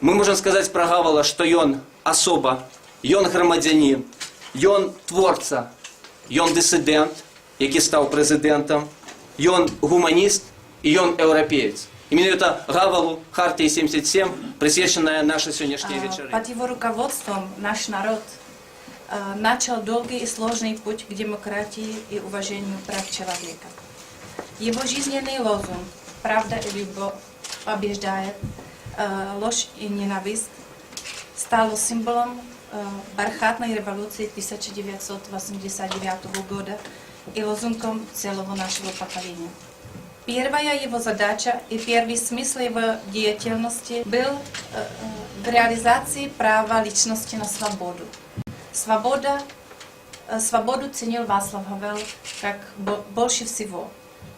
Мы можем сказать про Гавала, что ён особа, ён громадянин, ён творца, ён дисидент, який став президентом, ён гуманист и ён европеец. Именно это Гавалу, Хартии 77, присвященная нашей сегодняшней вечере. Под его руководством наш народ начал долгий и сложный путь к демократии и уважению прав человека. Его жизненный лозунг «Правда и любовь побеждает ложь и ненависть» стал символом бархатной революции 1989 года и лозунгом целого нашего поколения. Первая его задача и первый смысл его деятельности был в реализации права личности на свободу. Свободу ценил Václav Havel как больше всего.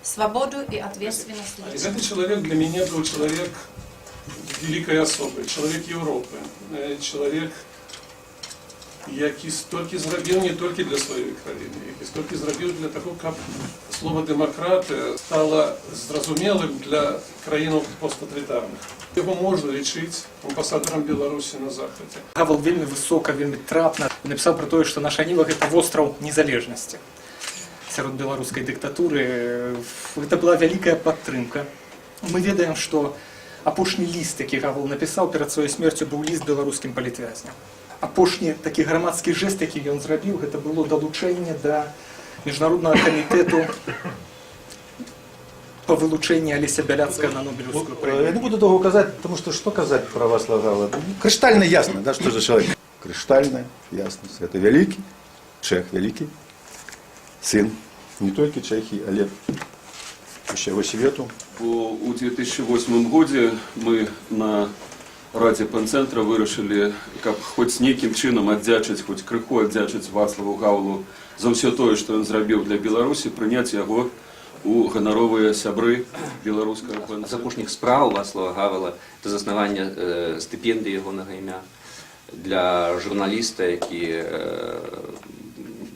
Свободу и ответственность. И этот человек для меня был человек великой особы, человек Европы, человек, який стільки зробив не тільки для своєї країни, який стільки зробив для того, щоб слово «демократ» стало зрозумілим для країн посттоталітарних. Його можна лічити амбасадором Білорусі на Заході. Гавал вельми високо, вельми трапно написав про те, що наша Ніва – це остров незалежності. Сярод беларускай дыктатуры это была вялікая падтрымка. Мы ведаем, што апошні ліст, які Гавал напісаў перад сваёй смерцю, быў ліст беларускім палітвязням. Апошні такі грамадскі жэст, які ён зрабіў, гэта было далучэнне да міжнароднага камітэту по вылучэнню Алеся Бяляцкага на Нобелевскую премию. Я не буду долго казать, потому что казать про Václav Гавала? Кристально ясно, да, что за человек. Кристально ясно. Это великий чех, великий сын не только Чехии, але всего свету. У 2008 году мы на Раді Панцэнтра вырашылі, каб хоць нейкім чынам аддзячыць, хоць крыху аддзячыць Václavu Гавалу за ўсё тое, што ён зрабіў для Беларусі, прыняць яго у ганаровыя сябры беларускага панцэнтра. З апошніх спраў Václava Гавала это заснаванне стыпендыі ягонага імя для журналіста, які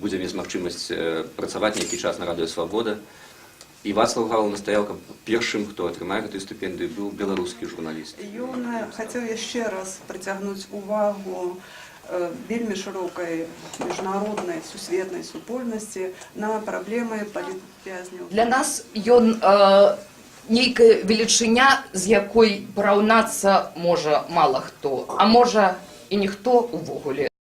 будзе мець магчымасць працаваць нейкі час на радыё Свабода. І Václav Гавал настаяў, каб першым, хто атрымае гэтую стыпендыю, быў беларускі журналіст. Ён хацеў яшчэ раз прыцягнуць увагу вельмі шырокай міжнароднай сусветнай супольнасці на праблемы палітвязняў. Для нас ён нейкая велічыня, з якой параўнацца можа мала хто, а можа і ніхто увогуле.